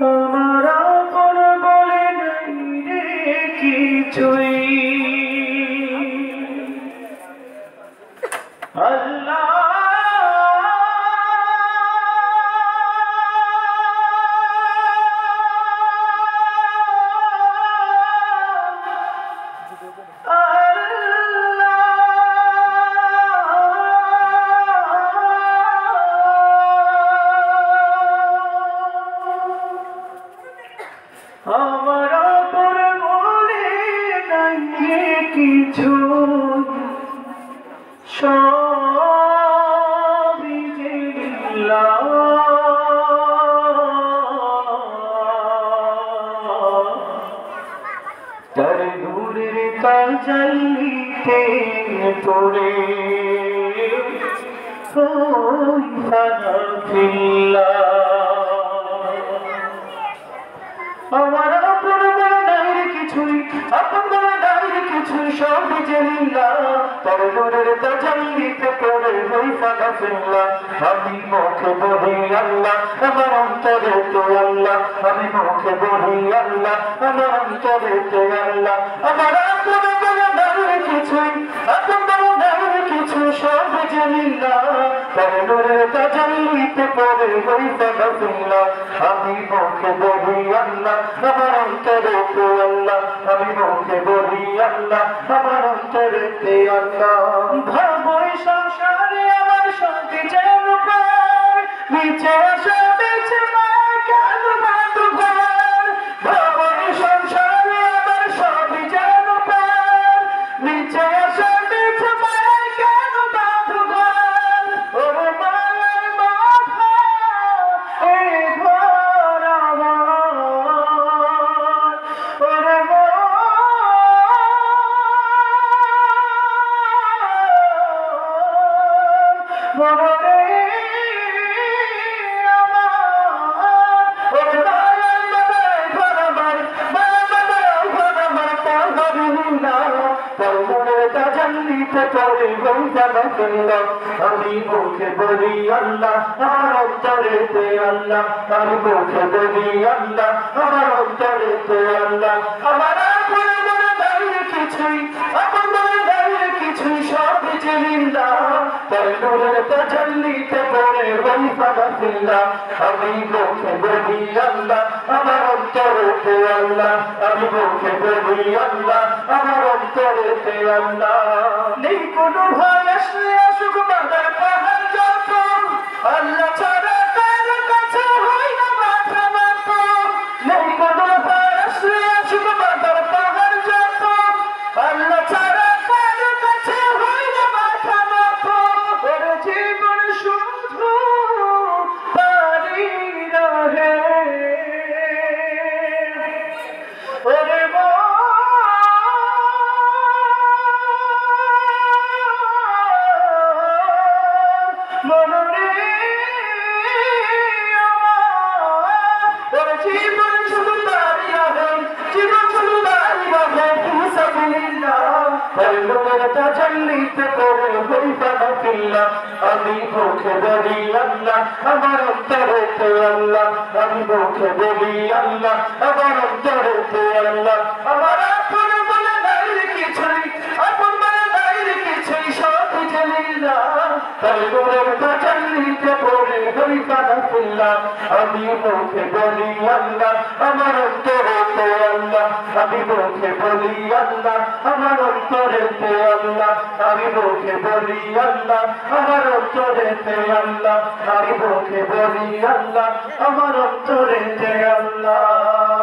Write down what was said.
আমার আপন বলে নাই রে কিছুই, আল্লাহ আমার আপন বলে নাই রে কিছু, সবই যে লিল্লাহ। তার নূরের তাজাল্লিতে পড়ে হই ফানা ফিল্লাহ। আমার আপন বলে নাই রে কিছুই, আপন বলে নাই রে কিছুই, সবই যে লিল্লাহ। তার নূরের তাজাল্লিতে পড়ে হই ফানা ফিল্লাহ। আমি মুখে বলি আল্লাহ, আমার অন্তরেতে আল্লাহ। আমি মুখে বলি আল্লাহ, আমার অন্তরেতে আল্লাহ। আমার আপন বলে নাই রে কিছুই, আপন বলে নাই রে কিছুই, সবই যে লিল্লাহ। তার নূরের তাজাল্লিতে পড়ে হই ফানা ফিল্লাহ। আমি মুখে বলি আল্লাহ, আমার অন্তরেতে আল্লাহ। আমি মুখে বলি আল্লাহ, আমার অন্তরেতে আল্লাহ। ভাবই সংসারে আমার শান্তি যেন পায়, নিচে আসা বেঁচে মায় কেন বাঁধো ঘর। ভাবই সংসারে আমার শান্তি যেন পায়, নিচে আসা বেঁচে মায় কেন বাঁধো ঘর। ওরে মায়ের মাথা এই ঘর আমার, ওরে মরে আমার, ওরে মায়ের মাথায় ঘর আমার, মায়ের মাথায় ঘর আমার। তার মনের তাজাল্লিতে পড়ে হই ফানা ফিল্লাহ। আমি মুখে বলি আল্লাহ, আমার অন্তরেতে আল্লাহ। আমি মুখে বলি আল্লাহ, আমার অন্তরেতে আল্লাহ। আমার আপন বলে নাই রে কিছুই, আপন বলে নাই রে কিছুই, সবই যে লিল্লাহ। তার নূরের তাজাল্লিতে পড়ে হই ফানা ফিল্লাহ। আমি মুখে বলি আল্লাহ, আমার অন্তরেতে আল্লাহ। আমি মুখে বলি আল্লাহ, আমার অন্তরেতে আল্লাহ। নেই কোনো ভয়, আসলে আসুক বাধার পাহাড় যত, আল্লাহ ছাড়া কারো কাছে হই না মাথা নত। নেই কোনো ভয়, আসলে আসুক বাধার পাহাড় যত, আল্লাহ ছাড়া কারো কাছে হই না মাথা নত। ওরে জীবন শুধু তারই রহে, ওরে মনরে আমার, ওরে জীবন শুধু তারই রহে, জীবন শুধু তারই রহে ফি সাবিলিল্লাহ। তার নূরের তাজাল্লিতে পড়ে হই ফানা ফিল্লাহ। আমি মুখে বলি আল্লাহ, আমার অন্তরেতে আল্লাহ। আমি মুখে বলি আল্লাহ, আমার অন্তরেতে আল্লাহ। আমার আপন বলে নাই রে কিছুই, আপন বলে নাই রে কিছুই, সবই যে লিল্লাহ। তার নূরের তাজাল্লিতে পড়ে হই ফানা ফিল্লাহ। আমি মুখে বলি আল্লাহ, আমার অন্তরেতে আল্লাহ। আমি মুখে বলি আল্লাহ, আমার অন্তরেতে আল্লাহ। আমি মুখে বলি আল্লাহ, আমার অন্তরেতে আল্লাহ। আমি মুখে বলি আল্লাহ, আমার অন্তরেতে আল্লাহ।